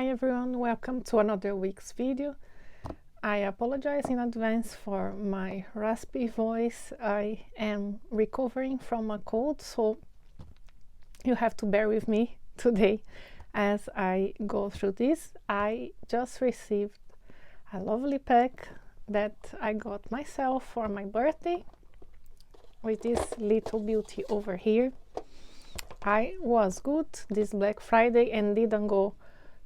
Hi everyone, welcome to another week's video. I apologize in advance for my raspy voice. I am recovering from a cold, so you have to bear with me today as I go through this. I just received a lovely pack that I got myself for my birthday with this little beauty over here. I was good this Black Friday and didn't go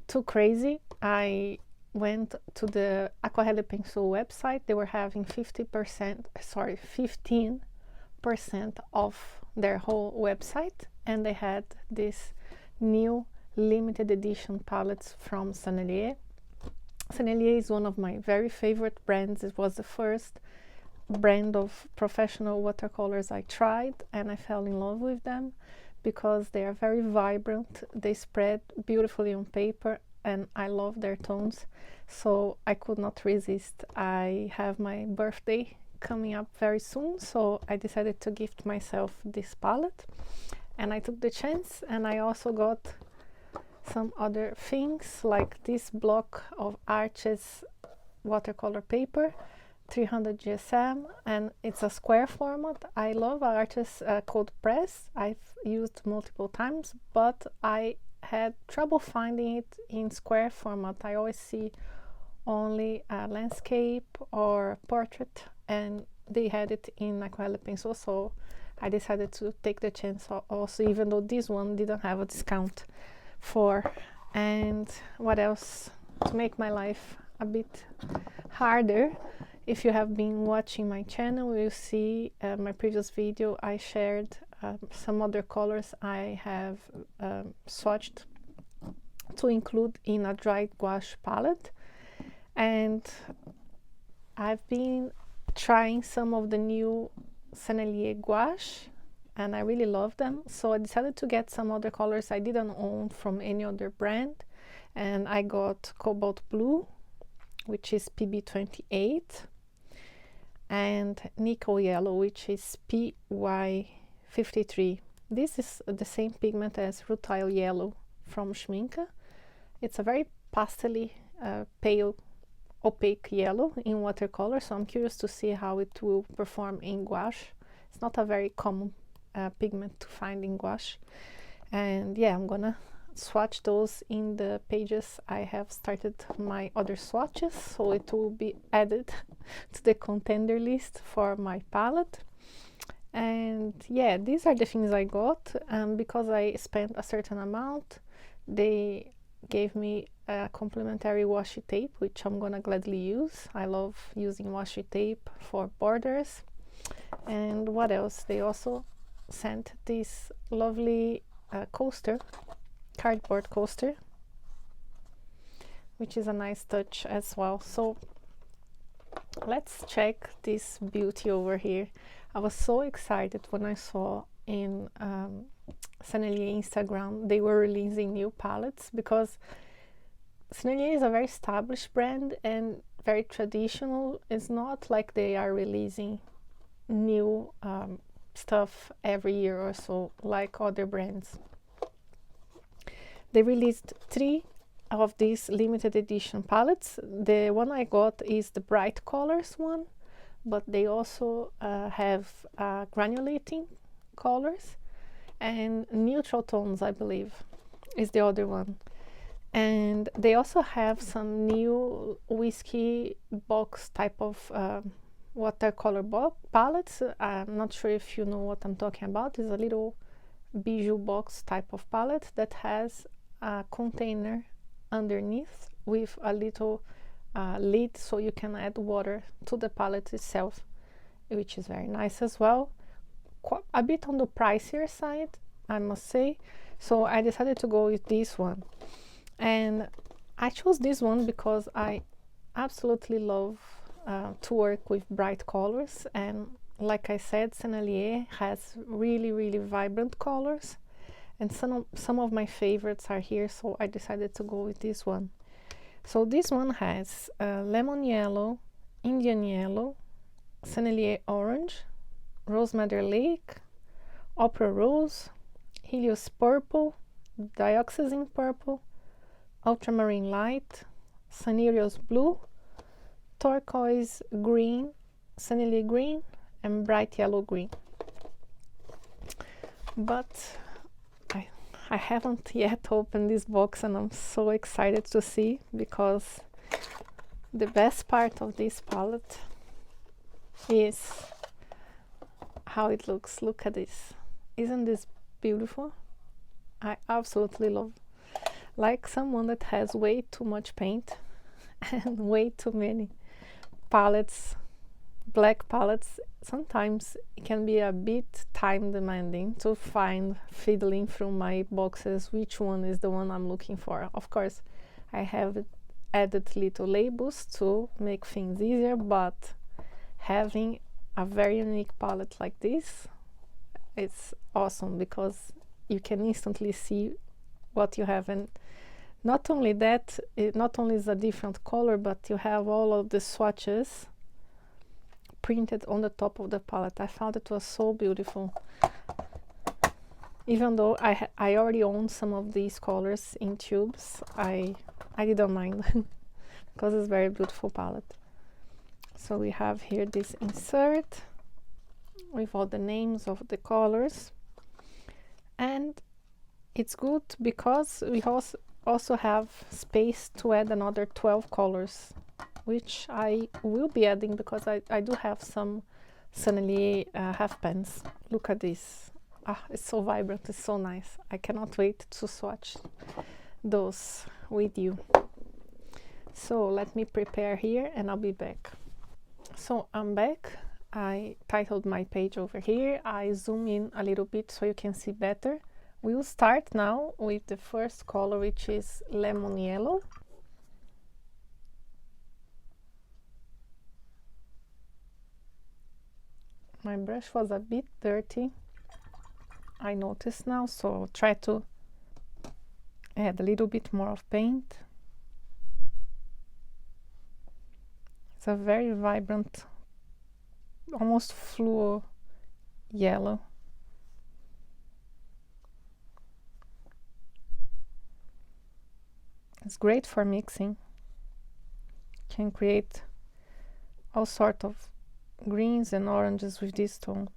too crazy. I went to the Aquarelle Pencil website. They were having 15% off their whole website, and they had this new limited edition palettes from Sennelier. Sennelier is one of my very favorite brands. It was the first brand of professional watercolors I tried, and I fell in love with them because they are very vibrant, they spread beautifully on paper, and I love their tones, so I could not resist. I have my birthday coming up very soon, so I decided to gift myself this palette, and I took the chance. And I also got some other things like this block of Arches watercolor paper, 300 GSM, and it's a square format. I love Arches cold press. I've used multiple times, but I had trouble finding it in square format. I always see only a landscape or portrait, and they had it in Aquarelle Pencil, so I decided to take the chance also, even though this one didn't have a discount for. And what else to make my life a bit harder? If you have been watching my channel, you'll see my previous video I shared some other colors I have swatched to include in a dried gouache palette, and I've been trying some of the new Sennelier gouache and I really love them, so I decided to get some other colors I didn't own from any other brand. And I got Cobalt Blue, which is PB28, and Nickel Yellow, which is PY53. This is the same pigment as Rutile Yellow from Schminke. It's a very pastely, pale, opaque yellow in watercolor, so I'm curious to see how it will perform in gouache. It's not a very common pigment to find in gouache. And yeah, I'm gonna swatch those in the pages I have started my other swatches, so it will be added to the contender list for my palette. And yeah, these are the things I got, because I spent a certain amount. They gave me a complimentary washi tape, which I'm gonna gladly use. I love using washi tape for borders. And what else? They also sent this lovely coaster, cardboard coaster, which is a nice touch as well. So let's check this beauty over here. I was so excited when I saw in Sennelier Instagram they were releasing new palettes, because Sennelier is a very established brand and very traditional. It's not like they are releasing new stuff every year or so like other brands. They released 3 of these limited edition palettes. The one I got is the bright colors one, but they also have granulating colors, and neutral tones, I believe, is the other one. And they also have some new whiskey box type of watercolor palettes. I'm not sure if you know what I'm talking about. It's a little bijou box type of palette that has a container underneath with a little lid, so you can add water to the palette itself, which is very nice as well. A bit on the pricier side, I must say, so I decided to go with this one. And I chose this one because I absolutely love to work with bright colors, and like I said, Sennelier has really vibrant colors, and some of my favorites are here, so I decided to go with this one. So this one has lemon yellow, Indian yellow, Sennelier orange, rose madder lake, opera rose, Helios purple, dioxazine purple, ultramarine light, Sennelier's blue, turquoise green, Sennelier green, and bright yellow green. But I haven't yet opened this box, and I'm so excited to see, because the best part of this palette is how it looks. Look at this. Isn't this beautiful? I absolutely love. Like someone that has way too much paint and way too many palettes, black palettes, sometimes it can be a bit time demanding to find, fiddling through my boxes, which one is the one I'm looking for. Of course, I have added little labels to make things easier, but having a very unique palette like this, it's awesome, because you can instantly see what you have. And not only that, it not only is a different color, but you have all of the swatches printed on the top of the palette. I found it was so beautiful. Even though I already own some of these colors in tubes, I didn't mind because it's a very beautiful palette. So we have here this insert with all the names of the colors, and it's good because we also have space to add another 12 colors, which I will be adding, because I do have some Sennelier half pens. Look at this. It's so vibrant, it's so nice. I cannot wait to swatch those with you. So let me prepare here and I'll be back. So I'm back. I titled my page over here. I zoom in a little bit so you can see better. We'll start now with the first color, which is lemon yellow. My brush was a bit dirty, I noticed now, so I'll try to add a little bit more of paint. It's a very vibrant, almost fluo yellow. It's great for mixing. Can create all sorts of greens and oranges with this tone.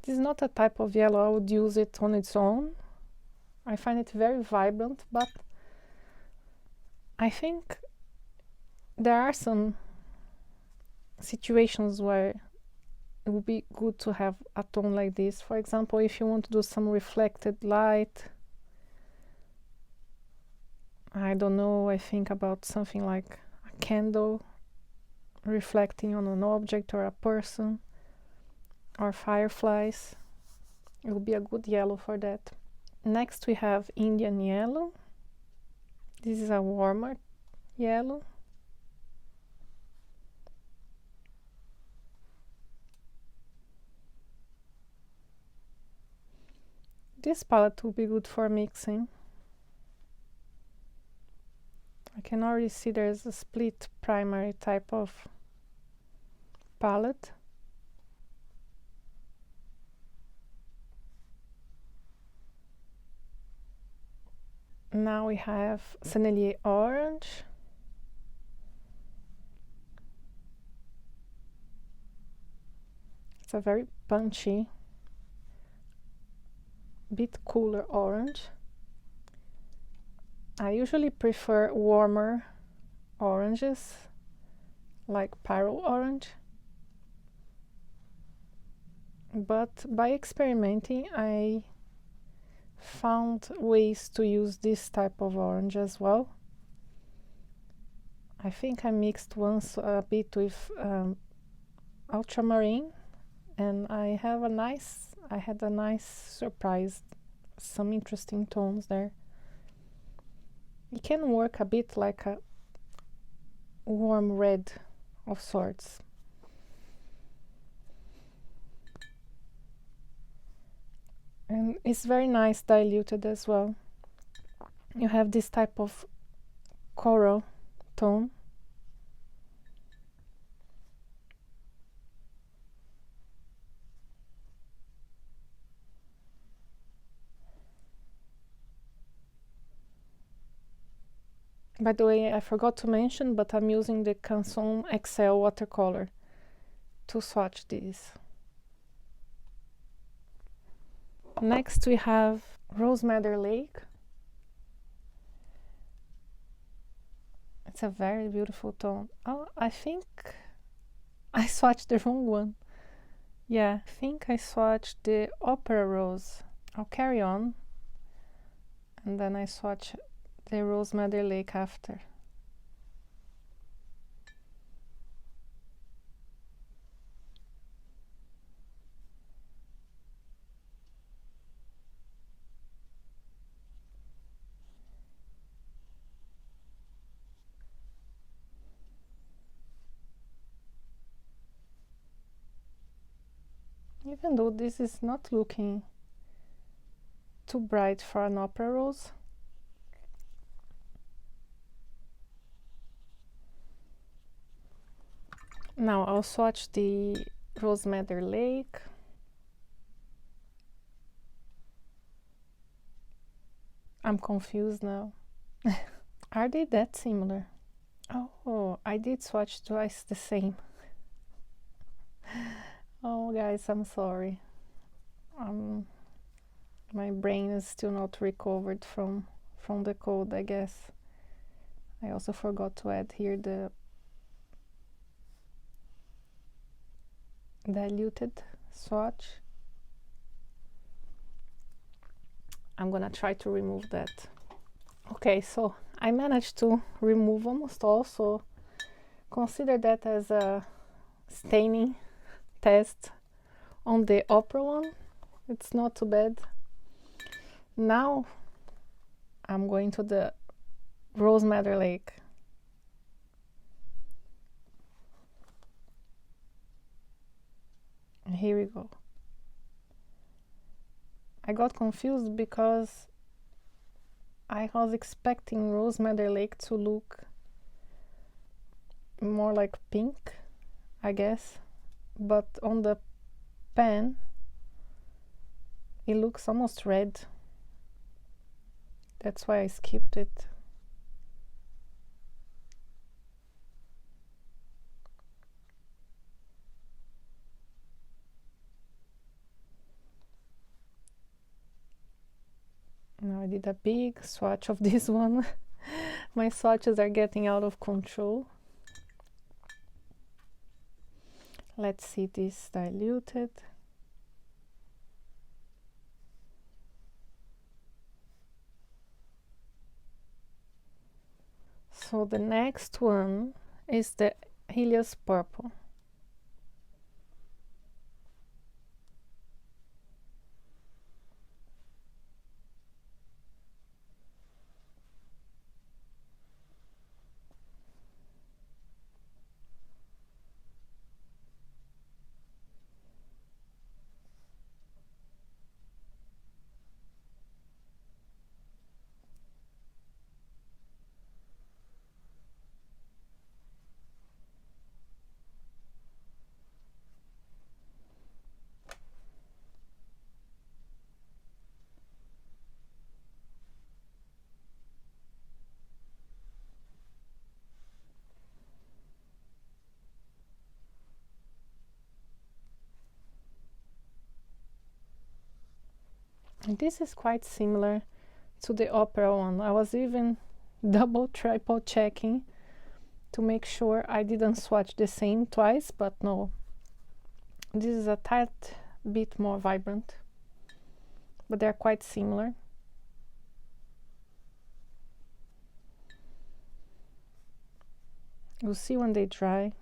This is not a type of yellow I would use it on its own. I find it very vibrant, but I think there are some situations where it would be good to have a tone like this. For example, if you want to do some reflected light, I don't know, I think about something like a candle reflecting on an object or a person, or fireflies. It would be a good yellow for that. Next we have Indian yellow. This is a warmer yellow. This palette will be good for mixing. I can already see there's a split primary type of palette. Now we have Sennelier orange. It's a very punchy, bit cooler orange. I usually prefer warmer oranges, like Pyrrole orange. But by experimenting, I found ways to use this type of orange as well. I think I mixed once a bit with ultramarine, and I had a nice surprise, some interesting tones there. It can work a bit like a warm red of sorts. And it's very nice diluted as well. You have this type of coral tone. By the way, I forgot to mention, but I'm using the Canson XL watercolor to swatch these. Next we have Rose Madder Lake. It's a very beautiful tone. Oh, I think I swatched the wrong one. Yeah, I think I swatched the Opera Rose. I'll carry on, and then I swatch the Rose Madder Lake after. Even though this is not looking too bright for an Opera Rose. Now I'll swatch the Rose Madder Lake. I'm confused now. Are they that similar? Oh, I did swatch twice the same. Oh guys, I'm sorry. My brain is still not recovered from the cold, I guess. I also forgot to add here the diluted swatch. I'm gonna try to remove that. Okay, so I managed to remove almost all, so consider that as a staining test on the Opera one. It's not too bad. Now I'm going to the Rose Madder Lake. And here we go. I got confused because I was expecting Rose Madder Lake to look more like pink, I guess, but on the pan it looks almost red. That's why I skipped it. Now I did a big swatch of this one. My swatches are getting out of control. Let's see this diluted. So the next one is the Helios Purple. And this is quite similar to the Opera one. I was even double, triple checking to make sure I didn't swatch the same twice, but no. This is a tad bit more vibrant, but they're quite similar. You'll see when they dry.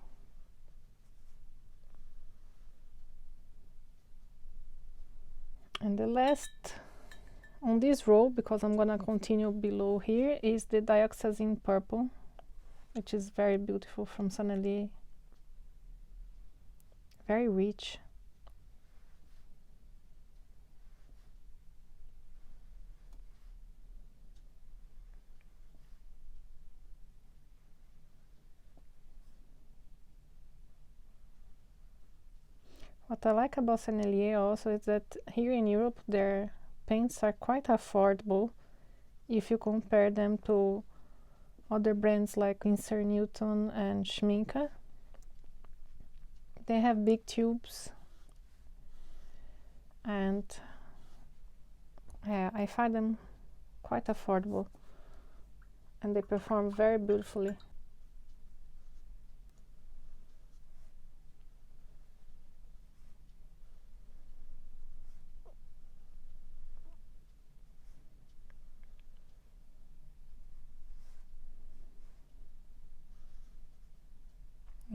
And the last On this row, because I'm gonna continue below here, is the dioxazine purple, which is very beautiful from Sennelier. Very rich. What I like about Sennelier also is that here in Europe their paints are quite affordable if you compare them to other brands like Winsor Newton and Schminke. They have big tubes, and yeah, I find them quite affordable, and they perform very beautifully.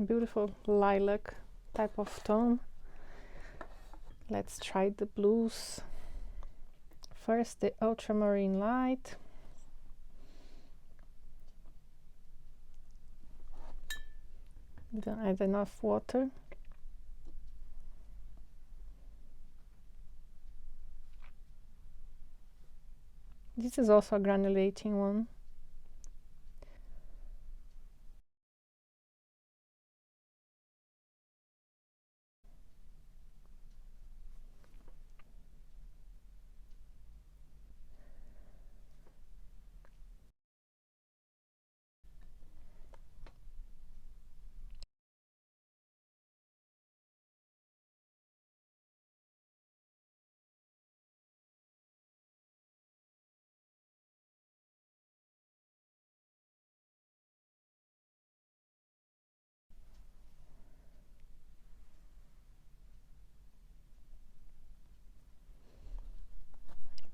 Beautiful lilac type of tone. Let's try the blues. First, the ultramarine light. Didn't add enough water. This is also a granulating one.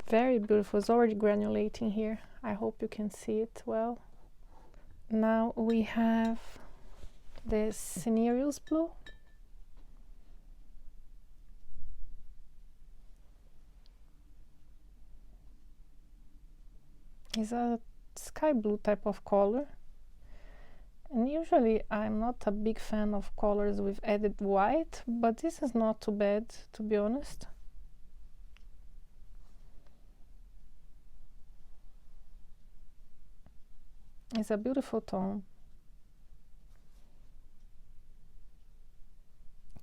Very beautiful. It's already granulating here. I hope you can see it well. Now we have the Sennelier blue. It's a sky blue type of color. And usually I'm not a big fan of colors with added white, but this is not too bad, to be honest. It's a beautiful tone.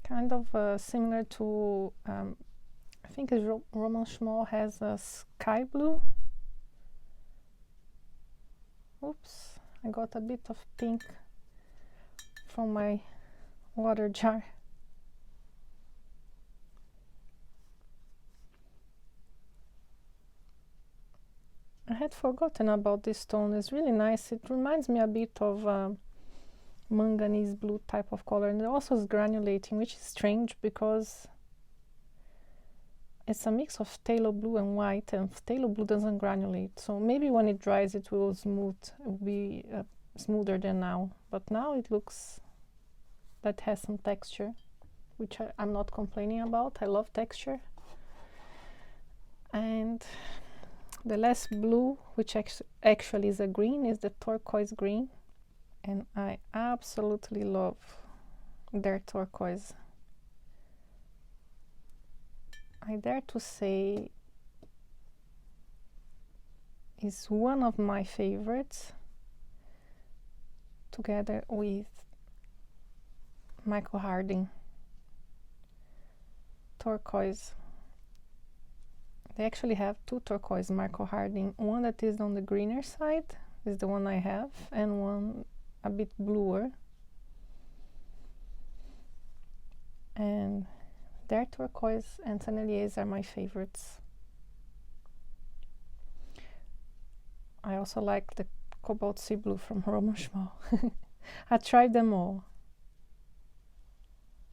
Kind of similar to, I think Roman Schmall has a sky blue. Oops, I got a bit of pink from my water jar. I had forgotten about this tone. It's really nice. It reminds me a bit of manganese blue type of color, and it also is granulating, which is strange because it's a mix of phthalo blue and white, and phthalo blue doesn't granulate. So maybe when it dries it will be smoother than now. But now it looks that has some texture, which I'm not complaining about. I love texture. And the last blue, which actually is a green, is the turquoise green, and I absolutely love their turquoise. I dare to say is one of my favorites, together with Michael Harding turquoise. They actually have two turquoise Michael Harding. One that is on the greener side is the one I have, and one a bit bluer. And their turquoise and Senneliers are my favorites. I also like the cobalt sea blue from Roman Schmall. I tried them all.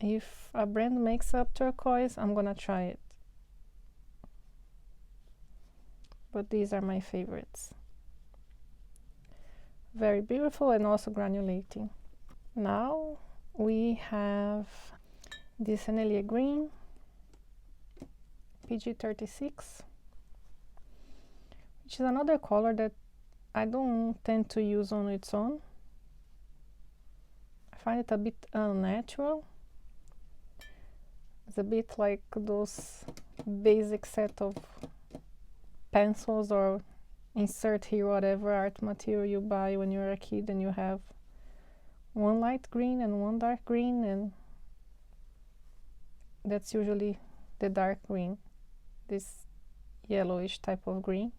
If a brand makes up turquoise, I'm gonna try it. But these are my favorites. Very beautiful and also granulating. Now we have the Sennelier green, PG36. which is another color that I don't tend to use on its own. I find it a bit unnatural. It's a bit like those basic set of pencils or insert here whatever art material you buy when you're a kid and you have one light green and one dark green, and that's usually the dark green, this yellowish type of green,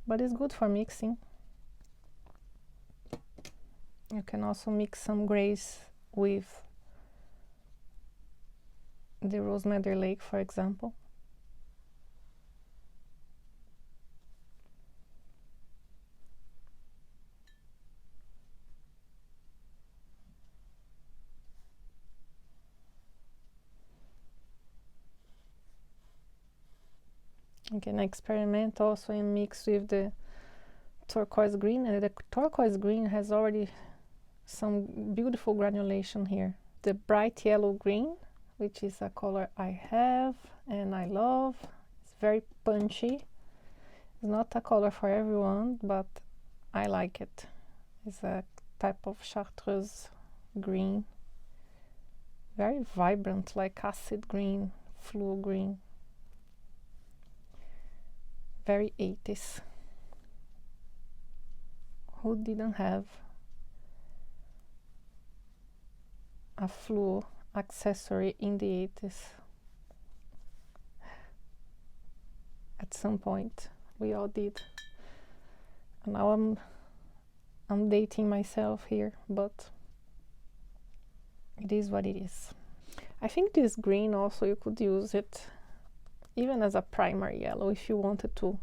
but it's good for mixing. You can also mix some grays with the Rosemary Lake, for example. You can experiment also and mix with the turquoise green, and the turquoise green has already some beautiful granulation here. The bright yellow green, which is a color I have and I love. It's very punchy. It's not a color for everyone, but I like it. It's a type of chartreuse green. Very vibrant, like acid green, fluo green. Very 80s. Who didn't have a fluo accessory in the 80s? At some point, we all did. And now I'm dating myself here, but it is what it is. I think this green also, you could use it even as a primary yellow if you wanted to.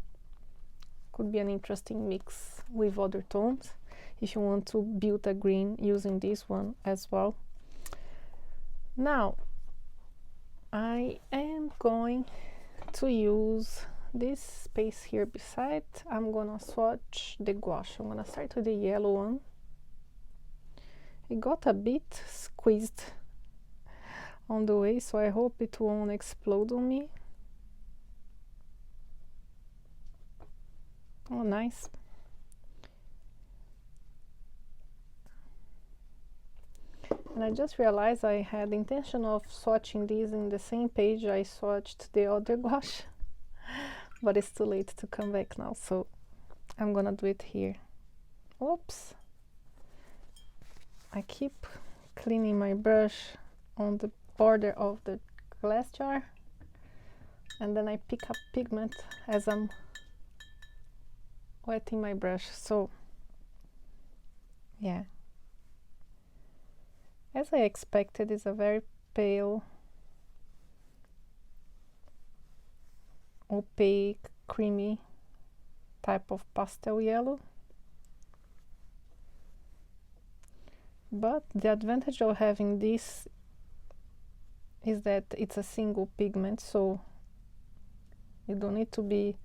Could be an interesting mix with other tones if you want to build a green using this one as well. Now I am going to use this space here beside. I'm gonna swatch the gouache. I'm gonna start with the yellow one. It got a bit squeezed on the way, so I hope it won't explode on me. Oh, nice. And I just realized I had the intention of swatching these in the same page I swatched the other gouache, but it's too late to come back now, so I'm gonna do it here. Oops. I keep cleaning my brush on the border of the glass jar, and then I pick up pigment as I'm wetting my brush. So yeah, as I expected, it's a very pale, opaque, creamy type of pastel yellow. But the advantage of having this is that it's a single pigment, so you don't need to be,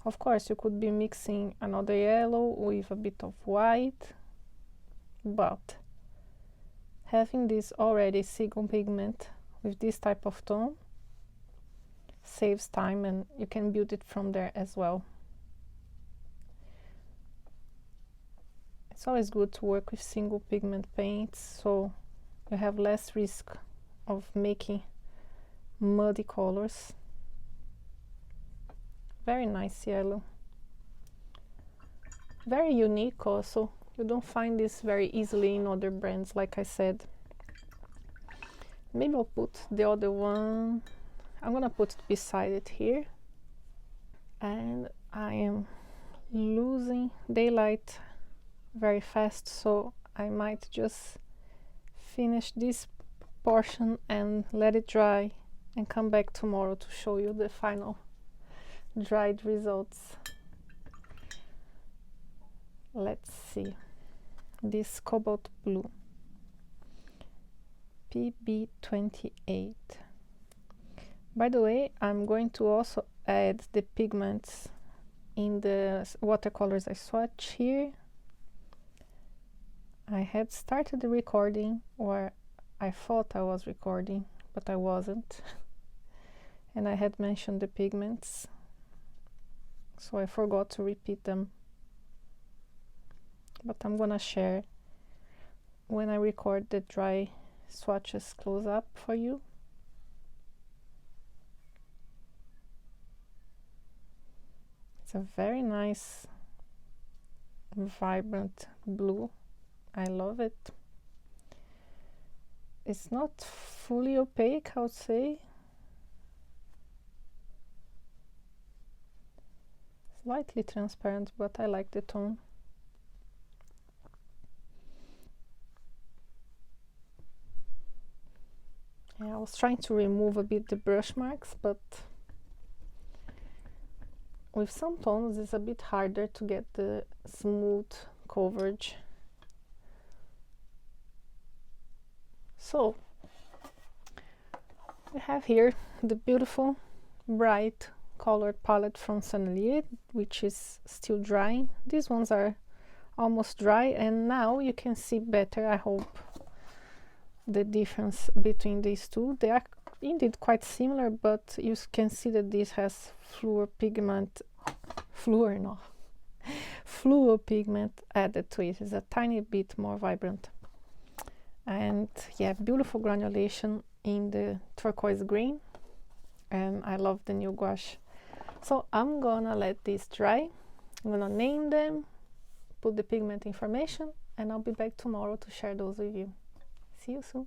of course you could be mixing another yellow with a bit of white, but having this already single pigment with this type of tone saves time, and you can build it from there as well. It's always good to work with single pigment paints, so you have less risk of making muddy colors. Very nice yellow. Very unique also. You don't find this very easily in other brands, like I said. Maybe I'll put the other one. I'm gonna put it beside it here. And I am losing daylight very fast, so I might just finish this portion and let it dry and come back tomorrow to show you the final dried results. Let's see. This cobalt blue, PB28. By the way, I'm going to also add the pigments in the watercolors I swatch here. I had started the recording, or I thought I was recording, but I wasn't. And I had mentioned the pigments. so I forgot to repeat them, but I'm gonna share when I record the dry swatches close up for you. It's a very nice vibrant blue. I love it. It's not fully opaque, I would say. Slightly transparent, but I like the tone. Yeah, I was trying to remove a bit the brush marks, but with some tones it's a bit harder to get the smooth coverage. So we have here the beautiful bright colored palette from Sennelier, which is still drying. These ones are almost dry, and now you can see better, I hope, the difference between these two. They are indeed quite similar, but you can see that this has fluor pigment added to it. It's a tiny bit more vibrant. And yeah, beautiful granulation in the turquoise green, and I love the new gouache. So I'm gonna let this dry. I'm gonna name them, put the pigment information, and I'll be back tomorrow to share those with you. See you soon.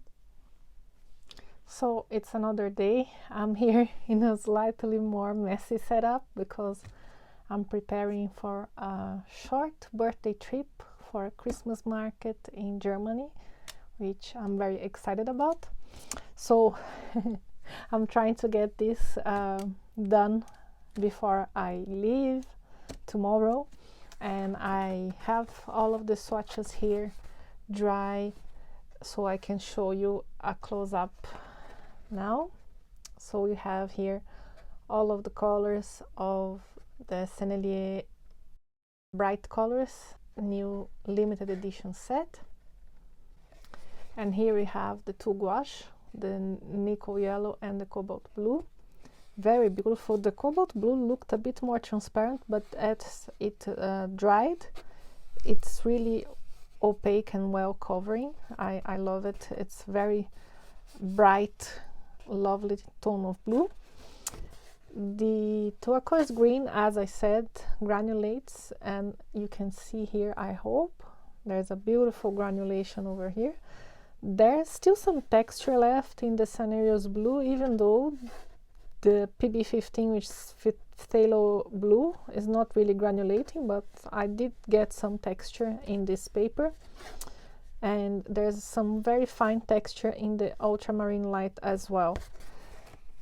So it's another day. I'm here in a slightly more messy setup because I'm preparing for a short birthday trip for a Christmas market in Germany, which I'm very excited about. So I'm trying to get this done before I leave tomorrow, and I have all of the swatches here dry so I can show you a close-up now. So we have here all of the colors of the Sennelier Bright Colors new limited edition set. And here we have the two gouache, the nickel yellow and the cobalt blue. Very beautiful. The cobalt blue looked a bit more transparent, but as it dried, it's really opaque and well covering. I love it. It's very bright, lovely tone of blue. The turquoise green, as I said, granulates, and you can see here, I hope, there's a beautiful granulation over here. There's still some texture left in the Sennelier's blue, even though the PB15, which is phthalo blue, is not really granulating, but I did get some texture in this paper. And there's some very fine texture in the ultramarine light as well.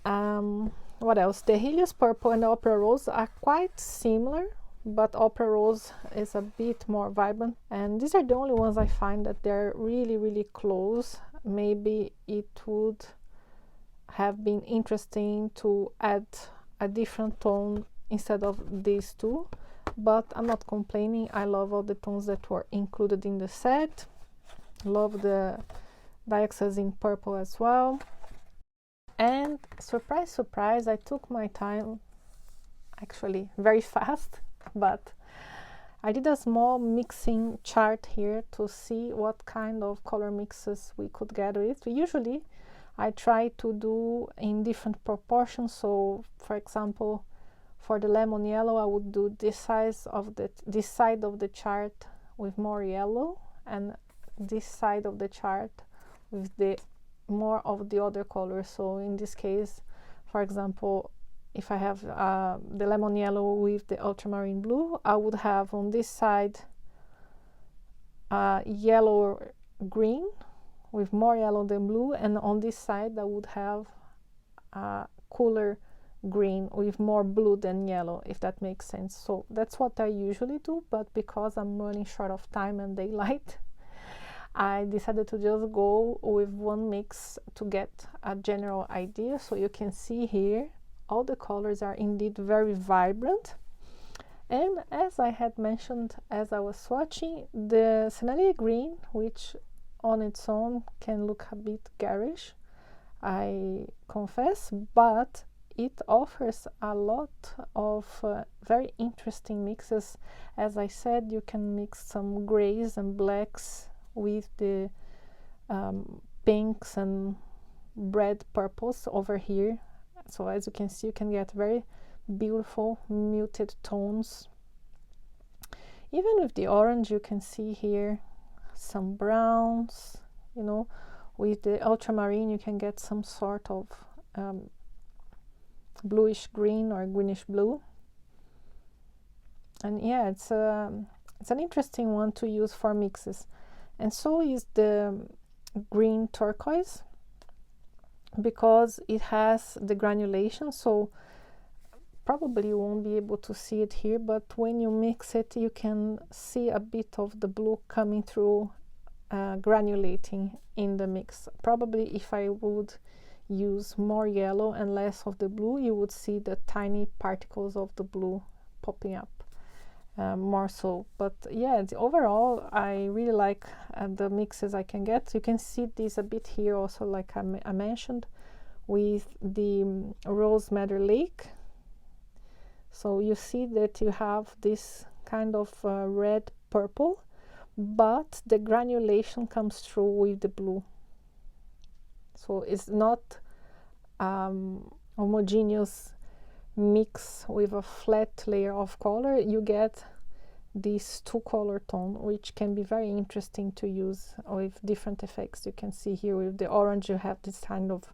What else? The Helios Purple and the Opera Rose are quite similar, but Opera Rose is a bit more vibrant, and these are the only ones I find that they're really close. Maybe it would have been interesting to add a different tone instead of these two, but I'm not complaining. I love all the tones that were included in the set. Love the Diaxas in purple as well. And surprise, surprise, I took my time, actually very fast, but I did a small mixing chart here to see what kind of color mixes we could get with. Usually I try to do in different proportions. So for example, for the lemon yellow, I would do this side of the chart with more yellow, and this side of the chart with the more of the other colors. So in this case, for example, if I have the lemon yellow with the ultramarine blue, I would have on this side yellow green with more yellow than blue, and on this side I would have cooler green with more blue than yellow, if that makes sense. So that's what I usually do, but because I'm running short of time and daylight, I decided to just go with one mix to get a general idea. So you can see here all the colors are indeed very vibrant, and as I had mentioned as I was swatching, the Sennelier green, which on its own can look a bit garish, I confess, but it offers a lot of very interesting mixes. As I said, you can mix some grays and blacks with the pinks and red purples over here. So as you can see, you can get very beautiful muted tones. Even with the orange, you can see here some browns, you know. With the ultramarine, you can get some sort of bluish green or greenish blue. And yeah, it's an interesting one to use for mixes. And so is the green turquoise, because it has the granulation. So probably you won't be able to see it here, but when you mix it, you can see a bit of the blue coming through, granulating in the mix. Probably if I would use more yellow and less of the blue, you would see the tiny particles of the blue popping up more so. But yeah, overall I really like the mixes I can get. You can see this a bit here also, like I mentioned, with the Rose Madder Lake. So you see that you have this kind of red purple, but the granulation comes through with the blue. So it's not homogeneous mix with a flat layer of color. You get this two color tone, which can be very interesting to use with different effects. You can see here with the orange you have this kind of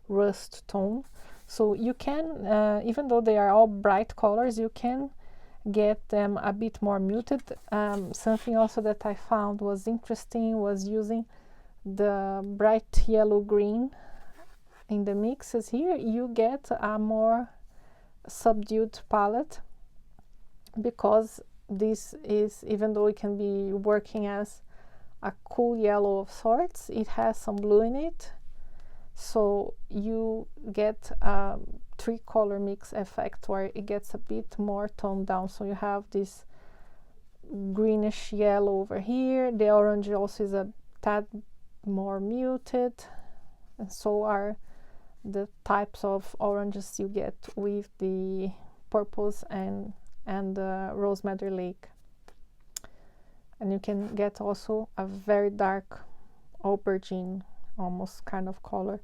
rust tone. So you can, even though they are all bright colors, you can get them a bit more muted. Something also that I found was interesting was using the bright yellow green in the mixes. Here you get a more subdued palette, because this is, even though it can be working as a cool yellow of sorts, it has some blue in it. So you get a three color mix effect where it gets a bit more toned down. So you have this greenish yellow over here, the orange also is a tad more muted, and so are the types of oranges you get with the purples and the Rose Madder Lake. And you can get also a very dark aubergine almost kind of color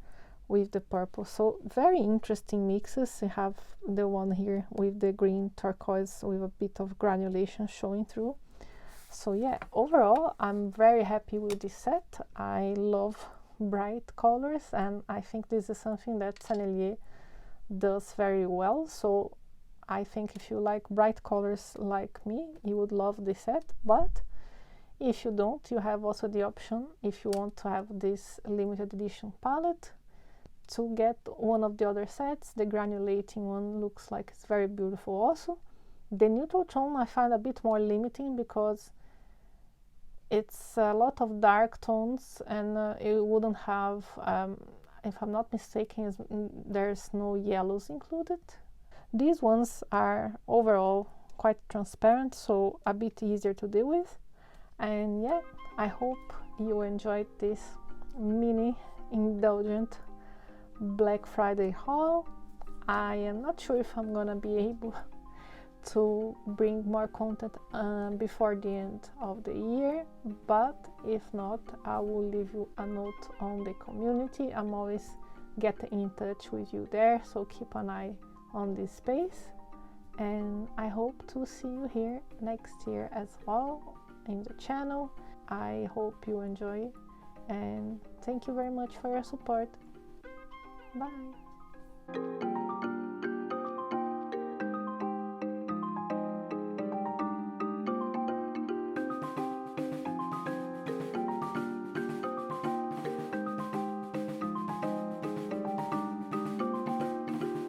with the purple. So very interesting mixes. You have the one here with the green turquoise with a bit of granulation showing through. So yeah, overall I'm very happy with this set. I love bright colors, and I think this is something that Sennelier does very well. So I think if you like bright colors like me, you would love this set. But if you don't, you have also the option, if you want to have this limited edition palette, to get one of the other sets. The granulating one looks like it's very beautiful also. The neutral tone I find a bit more limiting, because it's a lot of dark tones, and it wouldn't have, if I'm not mistaken, there's no yellows included. These ones are overall quite transparent, so a bit easier to deal with. And yeah, I hope you enjoyed this mini indulgent Black Friday haul. I am not sure if I'm gonna be able to bring more content before the end of the year, but if not, I will leave you a note on the community. I'm always getting in touch with you there, so keep an eye on this space, and I hope to see you here next year as well in the channel. I hope you enjoy, and thank you very much for your support. Bye.